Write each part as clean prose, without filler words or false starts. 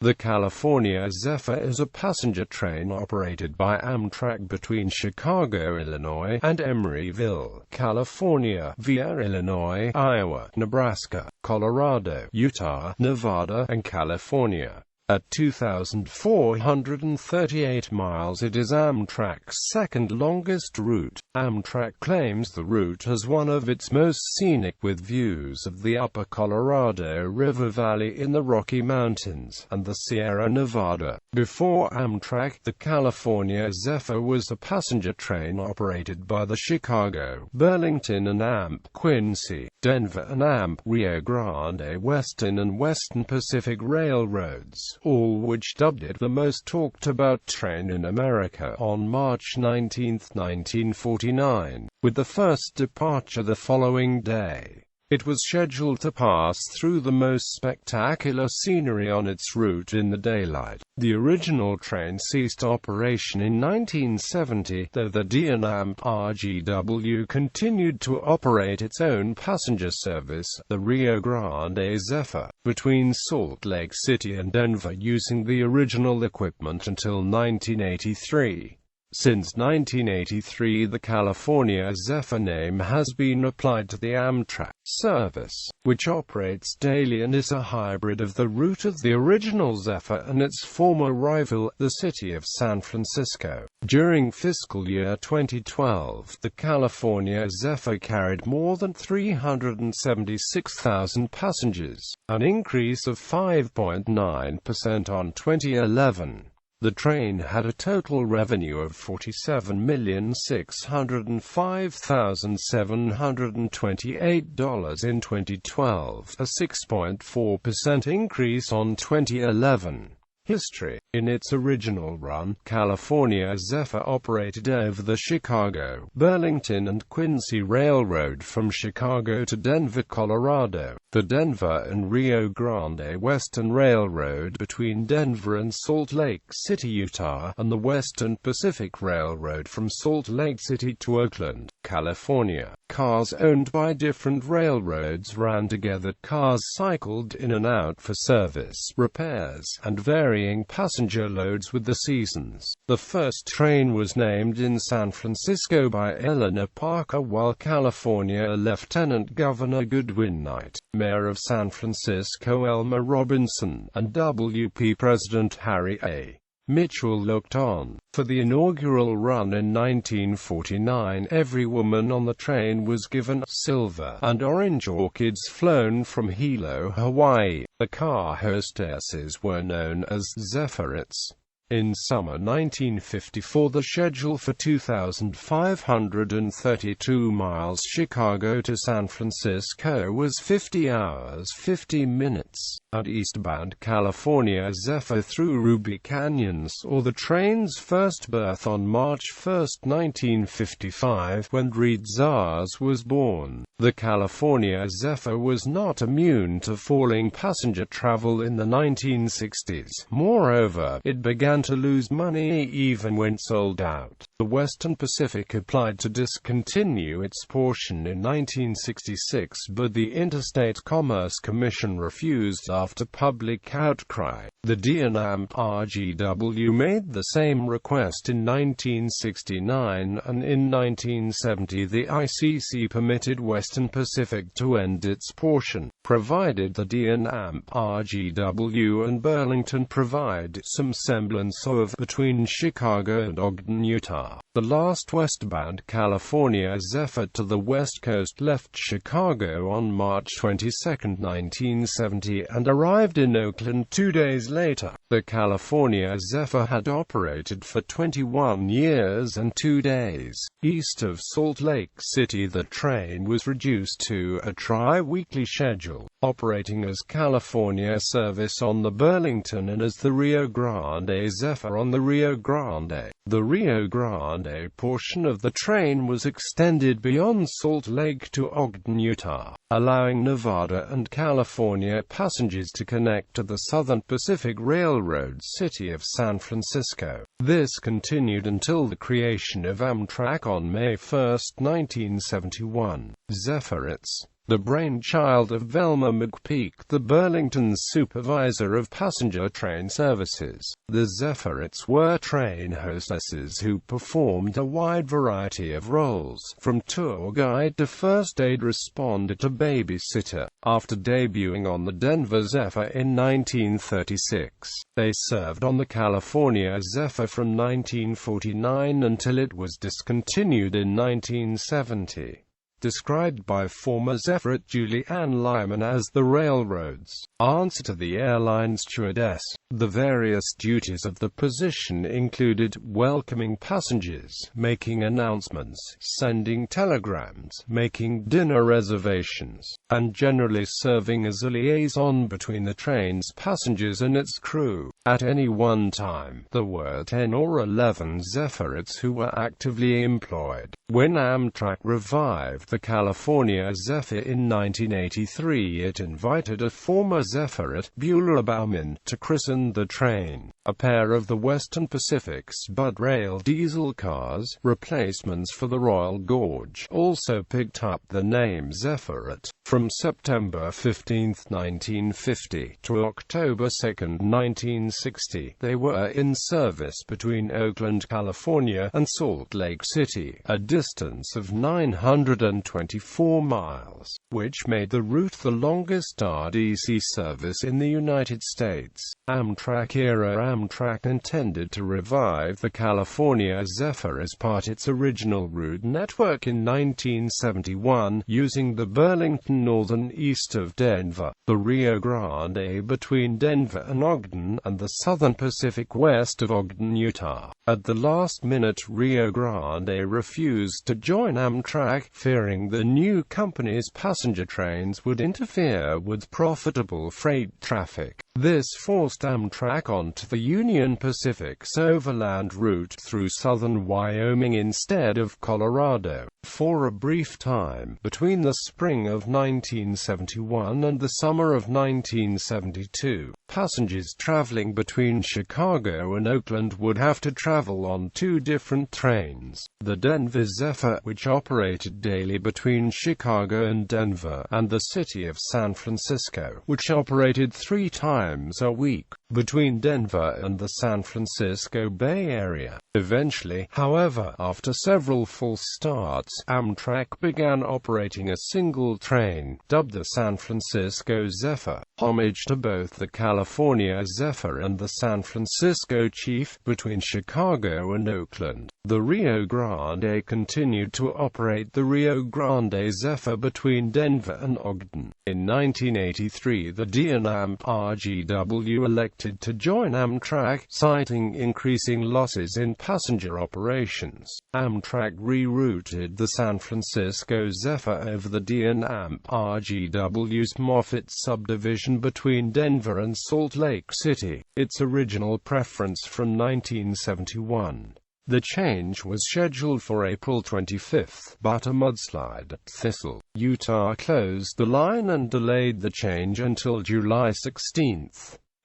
The California Zephyr is a passenger train operated by Amtrak between Chicago, Illinois, and Emeryville, California, via Illinois, Iowa, Nebraska, Colorado, Utah, Nevada, and California. At 2,438 miles, it is Amtrak's second longest route. Amtrak claims the route as one of its most scenic, with views of the upper Colorado River Valley in the Rocky Mountains, and the Sierra Nevada. Before Amtrak, the California Zephyr was a passenger train operated by the Chicago, Burlington and Quincy, Denver and Rio Grande Western and Western Pacific Railroads, all which dubbed it the most talked about train in America. On March 19, 1949, with the first departure the following day, it was scheduled to pass through the most spectacular scenery on its route in the daylight. The original train ceased operation in 1970, though the D&M-RGW continued to operate its own passenger service, the Rio Grande Zephyr, between Salt Lake City and Denver using the original equipment until 1983. Since 1983, the California Zephyr name has been applied to the Amtrak service, which operates daily and is a hybrid of the route of the original Zephyr and its former rival, the city of San Francisco. During fiscal year 2012, the California Zephyr carried more than 376,000 passengers, an increase of 5.9% on 2011. The train had a total revenue of $47,605,728 in 2012, a 6.4% increase on 2011. History. In its original run, California Zephyr operated over the Chicago, Burlington and Quincy Railroad from Chicago to Denver, Colorado, the Denver and Rio Grande Western Railroad between Denver and Salt Lake City, Utah, and the Western Pacific Railroad from Salt Lake City to Oakland, California. Cars owned by different railroads ran together. Cars cycled in and out for service, repairs, and varying passenger loads with the seasons. The first train was named in San Francisco by Eleanor Parker, while California Lieutenant Governor Goodwin Knight, Mayor of San Francisco Elmer Robinson, and WP President Harry A. Mitchell looked on. For the inaugural run in 1949, every woman on the train was given silver and orange orchids flown from Hilo, Hawaii. The car hostesses were known as Zephyrettes. In summer 1954, the schedule for 2,532 miles Chicago to San Francisco was 50 hours 50 minutes. At eastbound California Zephyr through Ruby Canyon saw the train's first berth on March 1, 1955, when Reed Zars was born. The California Zephyr was not immune to falling passenger travel in the 1960s. Moreover, it began to lose money even when sold out. The Western Pacific applied to discontinue its portion in 1966, but the Interstate Commerce Commission refused after public outcry. The D&M-RGW made the same request in 1969, and in 1970 the ICC permitted Western Pacific to end its portion, provided the D&M-RGW and Burlington provide some semblance of between Chicago and Ogden, Utah. The last westbound California Zephyr to the West Coast left Chicago on March 22, 1970, and arrived in Oakland 2 days later. The California Zephyr had operated for 21 years and 2 days. East of Salt Lake City, the train was reduced to a tri-weekly schedule, operating as California service on the Burlington and as the Rio Grande Zephyr on the Rio Grande. The Rio Grande portion of the train was extended beyond Salt Lake to Ogden, Utah, allowing Nevada and California passengers to connect to the Southern Pacific Railroad city of San Francisco. This continued until the creation of Amtrak on May 1, 1971. Zephyrettes. the brainchild of Velma McPeak, the Burlington's supervisor of passenger train services. The Zephyrites were train hostesses who performed a wide variety of roles, from tour guide to first aid responder to babysitter. After debuting on the Denver Zephyr in 1936, they served on the California Zephyr from 1949 until it was discontinued in 1970. Described by former Zephyrite Julie Ann Lyman as the railroad's answer to the airline stewardess. The various duties of the position included welcoming passengers, making announcements, sending telegrams, making dinner reservations, and generally serving as a liaison between the train's passengers and its crew. At any one time, there were 10 or 11 Zephyrites who were actively employed. When Amtrak revived the California Zephyr in 1983, it invited a former Zephyrite, Beulah Bauman, to christen the train. A pair of the Western Pacific's Bud Rail diesel cars, replacements for the Royal Gorge, also picked up the name Zephyrite. From September 15, 1950, to October 2, 1960, they were in service between Oakland, California, and Salt Lake City, a distance of 924 miles, which made the route the longest RDC service in the United States. Amtrak-era Amtrak intended to revive the California Zephyr as part of its original route network in 1971, using the Burlington northern east of Denver, the Rio Grande between Denver and Ogden, and the Southern Pacific west of Ogden, Utah. At the last minute, Rio Grande refused to join Amtrak, fearing the new company's passenger trains would interfere with profitable freight traffic. This forced Amtrak onto the Union Pacific's overland route through southern Wyoming instead of Colorado. For a brief time, between the spring of 1971 and the summer of 1972, passengers traveling between Chicago and Oakland would have to travel on two different trains. The Denver Zephyr, which operated daily between Chicago and Denver, and the city of San Francisco, which operated 3 times a week between Denver and the San Francisco Bay Area. Eventually, however, after several false starts, Amtrak began operating a single train, dubbed the San Francisco Zephyr, homage to both the California Zephyr and the San Francisco Chief, between Chicago and Oakland. The Rio Grande continued to operate the Rio Grande Zephyr between Denver and Ogden. In 1983, the D&AMP RGW elected to join Amtrak, citing increasing losses in passenger operations. Amtrak rerouted the San Francisco Zephyr over the D&AMP RGW's Moffett subdivision between Denver and Salt Lake City, its original preference from 1971. The change was scheduled for April 25, but a mudslide at Thistle, Utah closed the line and delayed the change until July 16.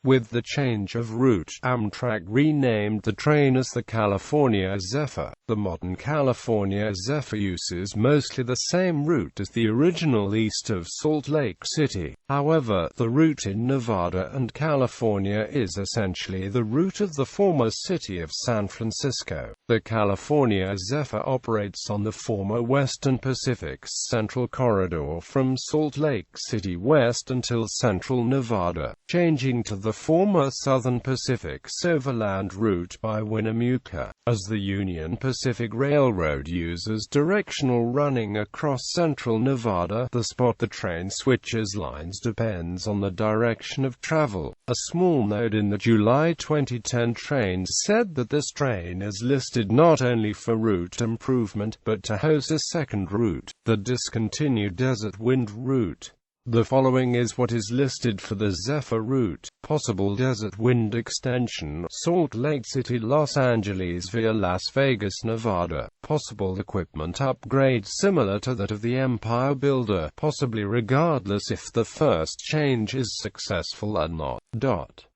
With the change of route, Amtrak renamed the train as the California Zephyr. The modern California Zephyr uses mostly the same route as the original east of Salt Lake City. However, the route in Nevada and California is essentially the route of the former city of San Francisco. The California Zephyr operates on the former Western Pacific's Central Corridor from Salt Lake City west until Central Nevada, changing to the former Southern Pacific's overland route by Winnemucca. As the Union Pacific Railroad uses directional running across central Nevada, the spot the train switches lines depends on the direction of travel. A small note in the July 2010 train said that this train is listed not only for route improvement, but to host a second route, the discontinued Desert Wind route. The following is what is listed for the Zephyr route: possible Desert Wind extension, Salt Lake City, Los Angeles via Las Vegas, Nevada. Possible equipment upgrade similar to that of the Empire Builder, possibly regardless if the first change is successful or not.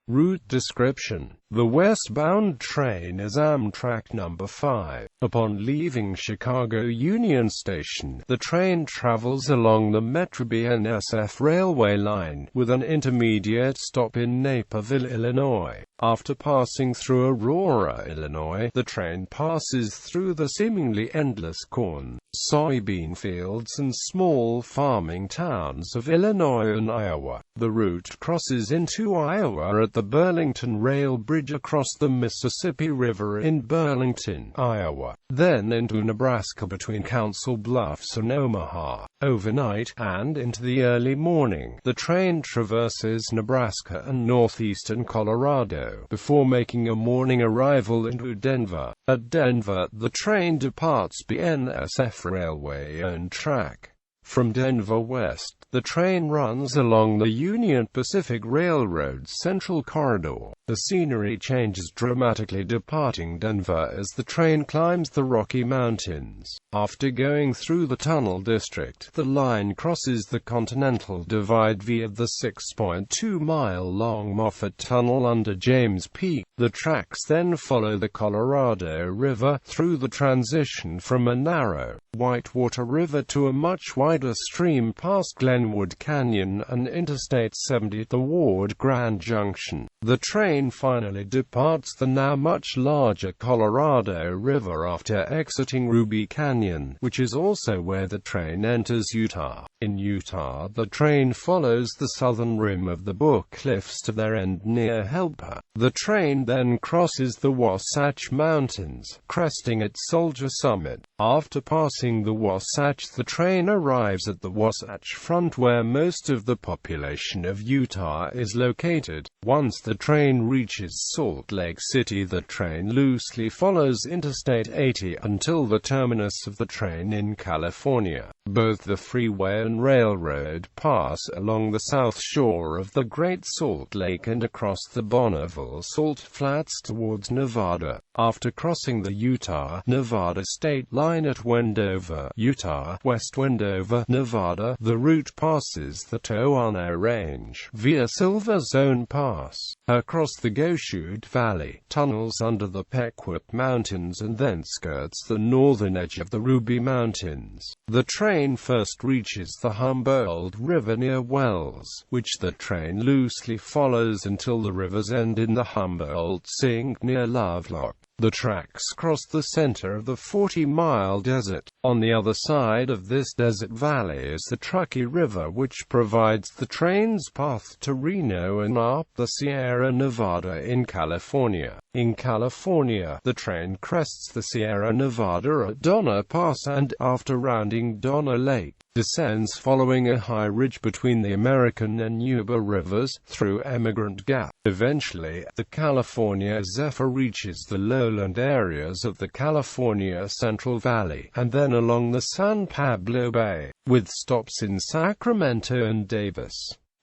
Route description. The westbound train is Amtrak number 5. Upon leaving Chicago Union Station, the train travels along the Metro-BNSF railway line, with an intermediate stop in Naperville, Illinois. After passing through Aurora, Illinois, the train passes through the seemingly endless corn, soybean fields and small farming towns of Illinois and Iowa. The route crosses into Iowa at the Burlington Rail Bridge across the Mississippi River in Burlington, Iowa, then into Nebraska between Council Bluffs and Omaha. Overnight, and into the early morning, the train traverses Nebraska and northeastern Colorado, before making a morning arrival into Denver. At Denver, the train departs BNSF railway-owned track. From Denver west, the train runs along the Union Pacific Railroad's Central Corridor. The scenery changes dramatically departing Denver as the train climbs the Rocky Mountains. After going through the Tunnel District, the line crosses the Continental Divide via the 6.2-mile-long Moffett Tunnel under James Peak. The tracks then follow the Colorado River, through the transition from a narrow, whitewater river to a much wider stream past Glenwood Canyon and Interstate 70 toward Grande Junction. The train finally departs the now much larger Colorado River after exiting Ruby Canyon, which is also where the train enters Utah. In Utah, the train follows the southern rim of the Book Cliffs to their end near Helper. The train then crosses the Wasatch Mountains, cresting at Soldier Summit. After passing the Wasatch, the train arrives at the Wasatch Front, where most of the population of Utah is located. Once the train reaches Salt Lake City, the train loosely follows Interstate 80 until the terminus of the train in California. Both the freeway and railroad pass along the south shore of the Great Salt Lake and across the Bonneville Salt Flats towards Nevada. After crossing the Utah-Nevada state line at Wendover, Utah, West Wendover, Nevada, the route passes the Toano Range via Silver Zone Pass, across the Goshute Valley, tunnels under the Pequot Mountains, and then skirts the northern edge of the Ruby Mountains. The train first reaches the Humboldt River near Wells, which the train loosely follows until the river's end in the Humboldt Sink near Lovelock. The tracks cross the center of the 40-mile desert. On the other side of this desert valley is the Truckee River, which provides the train's path to Reno and up the Sierra Nevada in California. In California, the train crests the Sierra Nevada at Donner Pass and, after rounding Donner Lake, descends following a high ridge between the American and Yuba rivers, through Emigrant Gap. Eventually, the California Zephyr reaches the lowland areas of the California Central Valley, and then along the San Pablo Bay, with stops in Sacramento and Davis.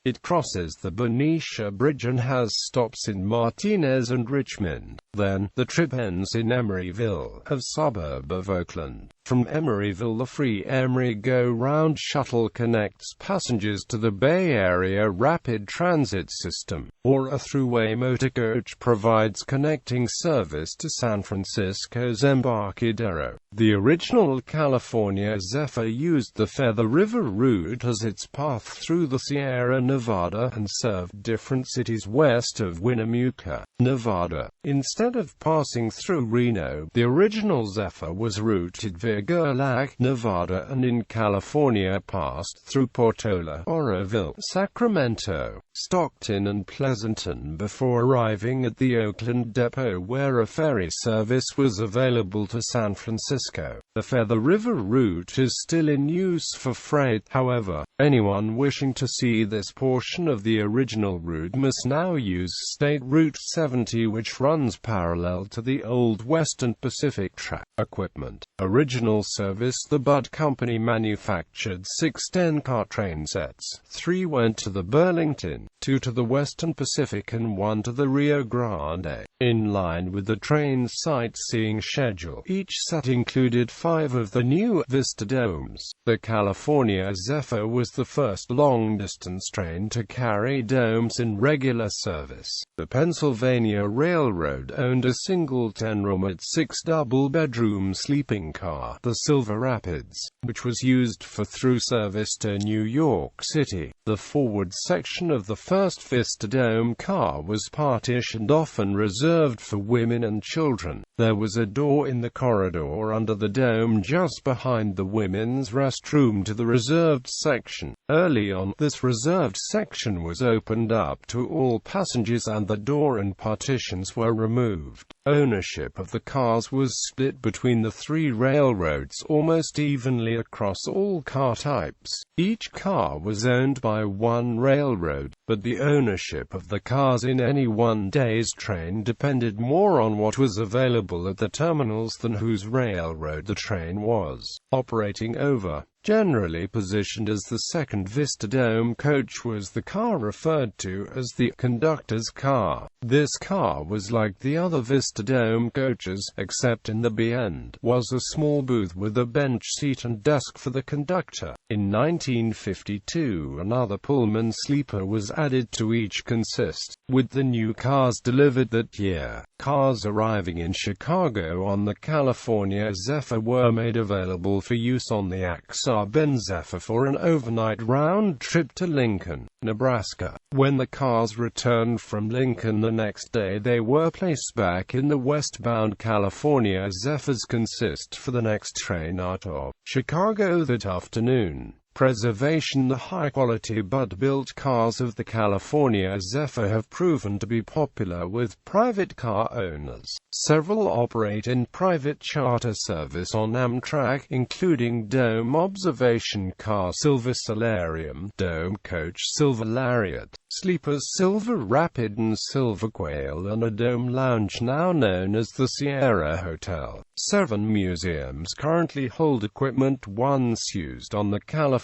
It crosses the Benicia Bridge and has stops in Martinez and Richmond. Then, the trip ends in Emeryville, a suburb of Oakland. From Emeryville, the free Emery Go-Round shuttle connects passengers to the Bay Area Rapid Transit System, or a thruway motorcoach provides connecting service to San Francisco's Embarcadero. The original California Zephyr used the Feather River route as its path through the Sierra Nevada and served different cities west of Winnemucca, Nevada. Instead of passing through Reno, the original Zephyr was routed via Gerlach, Nevada, and in California passed through Portola, Oroville, Sacramento, Stockton and Pleasanton before arriving at the Oakland depot, where a ferry service was available to San Francisco. The Feather River route is still in use for freight, however. Anyone wishing to see this portion of the original route must now use State Route 70, which runs parallel to the old Western Pacific track. Equipment. Original original service, the Bud Company manufactured 6 10-car train sets. 3 went to the Burlington, 2 to the Western Pacific and 1 to the Rio Grande. In line with the train's sightseeing schedule, each set included 5 of the new Vista domes. The California Zephyr was the first long-distance train to carry domes in regular service. The Pennsylvania Railroad owned a single 10-room at 6 double-bedroom sleeping car, the Silver Rapids, which was used for through service to New York City. The forward section of the first Vista Dome car was partitioned off and reserved for women and children. There was a door in the corridor under the dome just behind the women's restroom to the reserved section. Early on, this reserved section was opened up to all passengers and the door and partitions were removed. Ownership of the cars was split between the 3 railroads almost evenly across all car types. Each car was owned by one railroad, but the ownership of the cars in any one day's train depended more on what was available at the terminals than whose railroad the train was operating over. Generally positioned as the second Vista Dome coach was the car referred to as the conductor's car. This car was like the other Vista Dome coaches, except in the B end was a small booth with a bench seat and desk for the conductor. In 1952, another Pullman sleeper was added to each consist, with the new cars delivered that year. Cars arriving in Chicago on the California Zephyr were made available for use on the Ben Zephyr for an overnight round trip to Lincoln, Nebraska. When the cars returned from Lincoln the next day, they were placed back in the westbound California Zephyrs consist for the next train out of Chicago that afternoon. Preservation. The high-quality Bud-built cars of the California Zephyr have proven to be popular with private car owners. Several operate in private charter service on Amtrak, including Dome Observation Car Silver Solarium, Dome Coach Silver Lariat, Sleepers Silver Rapid and Silver Quail, and a Dome Lounge now known as the Sierra Hotel. 7 museums currently hold equipment once used on the California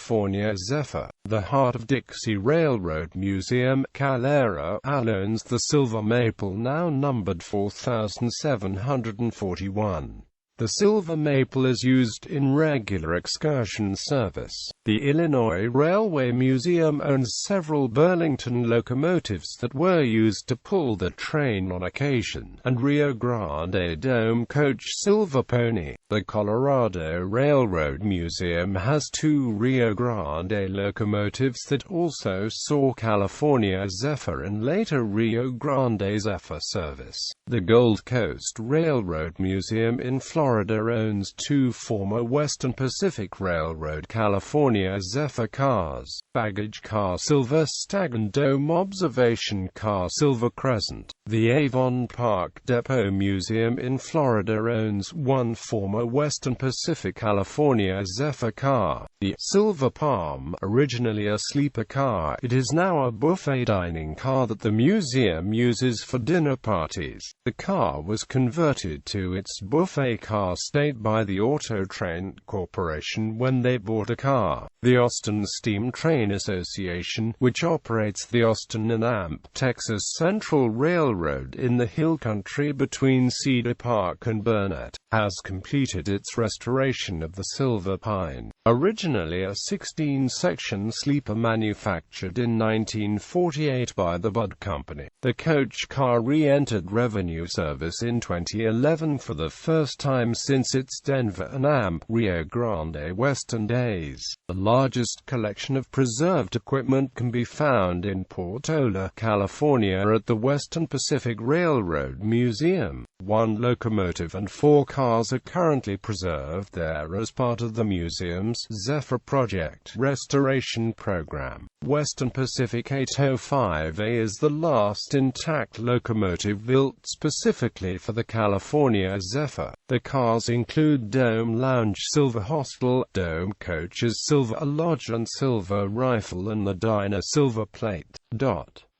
Zephyr. The Heart of Dixie Railroad Museum, California.At, owns the Silver Maple, now numbered 4741. The Silver Maple is used in regular excursion service. The Illinois Railway Museum owns several Burlington locomotives that were used to pull the train on occasion, and Rio Grande Dome Coach Silver Pony. The Colorado Railroad Museum has 2 Rio Grande locomotives that also saw California Zephyr and later Rio Grande Zephyr service. The Gold Coast Railroad Museum in Florida owns 2 former Western Pacific Railroad California Zephyr cars, baggage car Silver Stag and Dome Observation car Silver Crescent. The Avon Park Depot Museum in Florida owns 1 former Western Pacific California Zephyr car, the Silver Palm. Originally a sleeper car, it is now a buffet dining car that the museum uses for dinner parties. The car was converted to its buffet car state by the Auto Train Corporation when they bought a car. The Austin Steam Train Association, which operates the Austin and Amp, Texas Central Railroad in the Hill Country between Cedar Park and Burnett, has completed its restoration of the Silver Pine. Originally a 16-section sleeper manufactured in 1948 by the Bud Company, the coach car re-entered revenue service in 2011 for the first time since its Denver and Amp Rio Grande Western days. The largest collection of preserved equipment can be found in Portola, California at the Western Pacific Railroad Museum. 1 locomotive and 4 cars are currently preserved there as part of the museum's Zephyr Project restoration program. Western Pacific 805A is the last intact locomotive built specifically for the California Zephyr. The cars include Dome Lounge Silver Hostel, Dome Coaches Silver Lodge and Silver Rifle, and the Diner Silver Plate.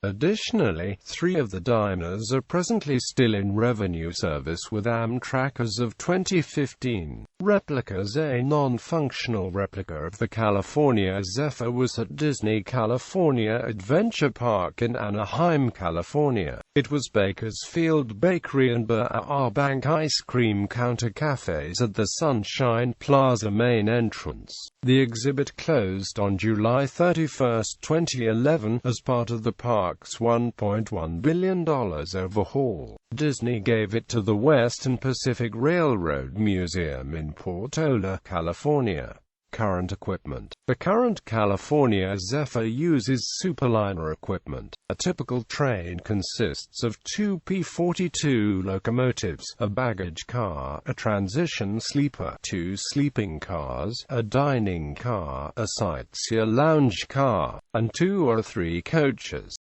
Additionally, 3 of the diners are presently still in revenue service with Amtrak as of 2015. Replicas. A non-functional replica of the California Zephyr was at Disney California Adventure Park in Anaheim, California. It was Bakersfield Bakery and Burbank Ice Cream counter cafes at the Sunshine Plaza main entrance. The exhibit closed on July 31, 2011, as part of the park's $1.1 billion overhaul. Disney gave it to the Western Pacific Railroad Museum in Portola, California. Current equipment. The current California Zephyr uses Superliner equipment. A typical train consists of 2 P-42 locomotives, a baggage car, a transition sleeper, 2 sleeping cars, a dining car, a sightseer lounge car, and 2 or 3 coaches.